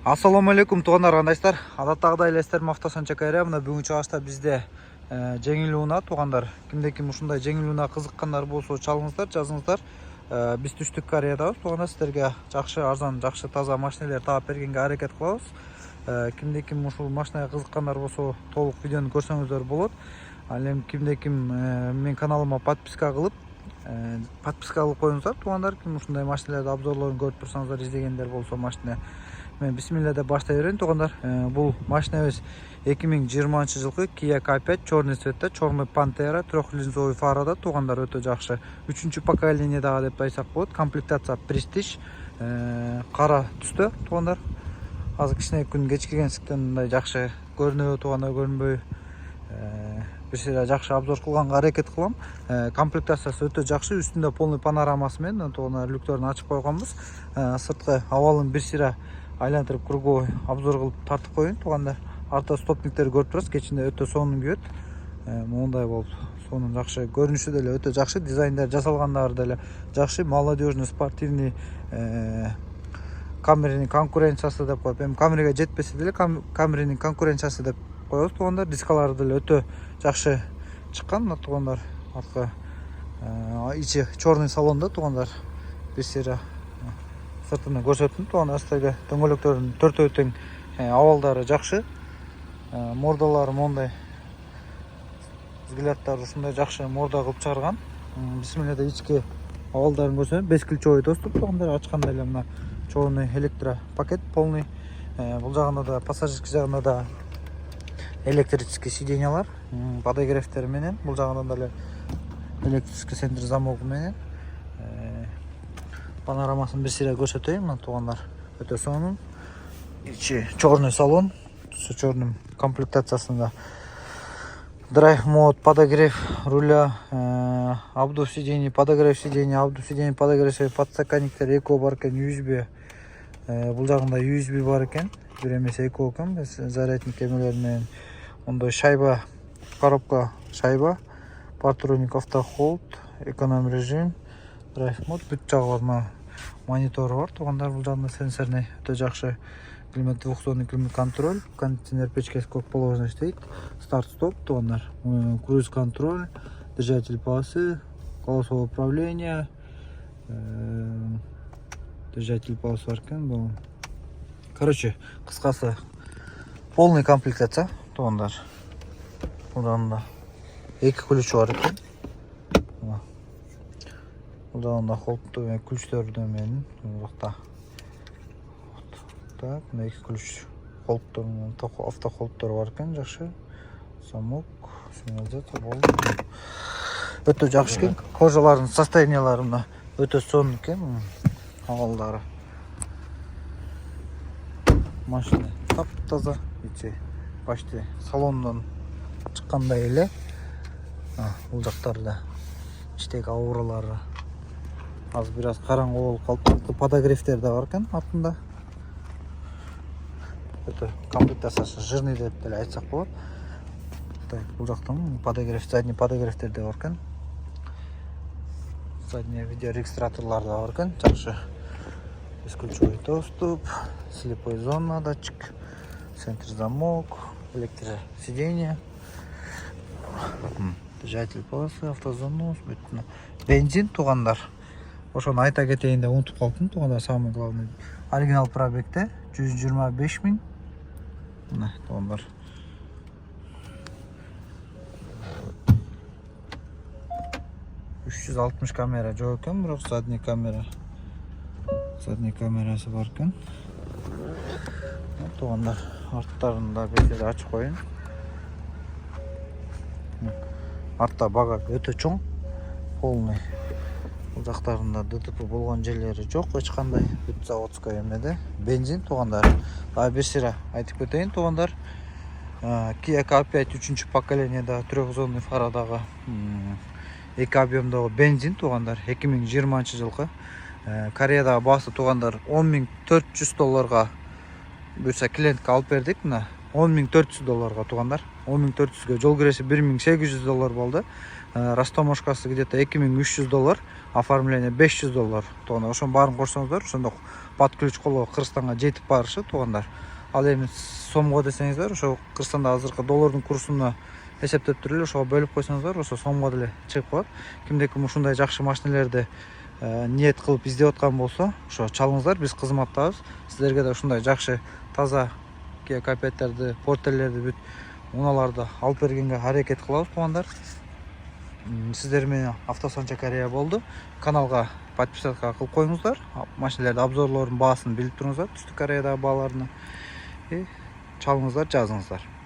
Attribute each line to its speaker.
Speaker 1: Ассаламу алейкум туугандар, кандайсыздар? Адаттагыдай элестер Автосан Чакайра. Мына бүгүнкү чыгышта бизде жеңил унаа туугандар. Кимде-ким ушундай жеңил унаа кызыккандар болсо чалыңыздар, жазыңыздар. Биз Түштүк Кореядабыз. Туугандар, сиздерге жакшы, арзан, жакшы, таза машиналар таап бергенге аракет кылабыз. Кимде-ким ушул машинага кызыккандар болсо толук видеону көрсөңүздөр болот. Ал эми кимде-ким менин каналыма подписка кылып коюңуздар туугандар. Ким ушундай машиналарды обзорлорун көрүп турсаңыздар, издегендер болсо машина. Мен бисмилла деп баштай берейин туугандар. Бул машинабыз 2020 жылкы Kia K5 черный цветте, черный Pantera, трехлинзовый фарада туугандар, өтө жакшы. 3-чү поколениедагы деп айтсак болот. Комплектация Prestige, кара түстө туугандар. Азыр кичине күн кечкигенсиктен мындай жакшы көрүнөбү туугандар, көрүнбөй. Бир сыйра жакшы обзор кылганга аракет кылам. Комплектациясы өтө жакшы, үстүндө полный панорамасы менен туугандар люктөрүн ачып койгонбуз. Сырткы абалын бир сыйра айлантырып круговой обзор кылып тартып коюн туугандар. Арта стопниктер көрүп турасыз, кечинде өтө сонун күйөт. Мондай болуп, сонун жакшы, көрүнүшү деле өтө жакшы, дизайндар жасалгандары деле жакшы, молодежный, спортивный, Камринин конкуренциясы деп коюп, эми Камриге жетпесе деле Камринин конкуренциясы деп коебуз туугандар. Дискалары деле өтө жакшы чыккан мына туугандар. Арткы ичи черный салонда туугандар. Бир сыйра сыртын көрсөттүм туугандар, сиздерге дөңгөлөктөрдүн төртөө тең, абалдары жакшы, мордалары мондай, взгляддары ушундай жакшы морда кылып чыгарган. Бисмилла деп ички абалдарын көрсөм, 5 ключевой доступ туугандар, ачканда эле мына черный электропакет полный. Бул жагында да, пассажирский жагында да электрический сиденьялар, подогревтер менен, бул жагында да электрический центр замок менен. Панорамасын бир сыйра көрсөтөйүн мына туугандар. Өтө сонун. Ичи черный салон, с черным комплектациясында. Драйв мод, подогрев руля, обдув сидений, подогрев сидений, подстаканниктер эко бар экен, USB. Бул жагында USB бар экен, бир эмес эко экен, зарядник эмелер менен. Ондой шайба, коробка шайба, патроник автохолд, эконом режим, драйв мод, бүт жагы бар. Монитор бар туугандар, бул жагында сенсорный, өтө жакшы. Климат, двухзонный климат контроль, кондиционер печка скок положено стоит, старт-стоп туугандар, круиз контроль, держатель полосы, колесо управления, держатель полосы бар экен. Бул, короче, кыскасы полный комплектация туугандар. Бул жагында 2 ключ бар экен. Бул жагында холдтуу ключтөрдөн менен жакта. Так, мына 2 ключ холдтор, автохолдтор бар экен, жакшы. Замок, сигнализация болду. Өтө жакшы экен. Кожалардын состояниялары мына өтө сонун экен, абалдары. Машина таптаза, ичи почти салондон чыккандай эле. Бул жактарда иштеги ауралары азыр бир аз караңгы болуп калыптыр. Подогревтер да бар экен артында. Өтө комплектациясы жирный деп деле айтсак болот. Так, бул жактан подогрев, задний подогревтер да бар экен. Задний видео регистраторлар да бар экен, жакшы. Бесключевой доступ, слепой зона датчик, центр замок, электросиденье, держатель полосы, автозанос, бензин туугандар. Ошону айта кетейин деп унутуп калдым туугандар, самый главный. Оригинал пробегте 125 000. Мына туугандар. Үч жүз алтымыш камера жок экен, бирок задний камерасы бар экен. Туугандар, арттарында бир сыйра ачып коюн. Артта бага өтө чоң, полный. Бул жактарында ДТП болгон жерлери жок, эч кандай. Бүт заводской эмеде. Бензин туугандар. Бир сыйра айтып кетейин туугандар. Kia K5 3-чү поколениеда трехзонный фарадагы 2 объемдогу бензин туугандар. 2020 жылкы. Кореядагы баасы туугандар $10,400 буюрса клиентке алып бердик. Мына $10,400 туугандар. $10,400 жол киреси $1,800 болду. Растаможкасы где-то $2,300, оформление $500. Туугандар, ошонун баарын кошсоңуздар, ошондо бат ключ колго Кыргызстанга жетип барышы туугандар. Ал эми сомго десеңиздер, ошо Кыргызстанда азыркы доллардын курсуна эсептеп туруп эле ошого бөлүп койсоңуздар, ошо сомго деле чыгып калат. Кимде ким ушундай жакшы машинелерди ниет кылып издеп аткан болсо, ошо чалыңыздар, биз кызматтабыз. Сиздерге да ушундай жакшы таза капеттерди, портерлерди, бүт унааларды алып бергенге аракет кылабыз туугандар. Сиздер менен Автосанча Корея болду. Каналга подписатка кылып коюңуздар. Машинелердин обзорлорунун баасын билип туруңуздар, Түштүк Кореядагы бааларыны. Чалыңыздар, жазыңыздар.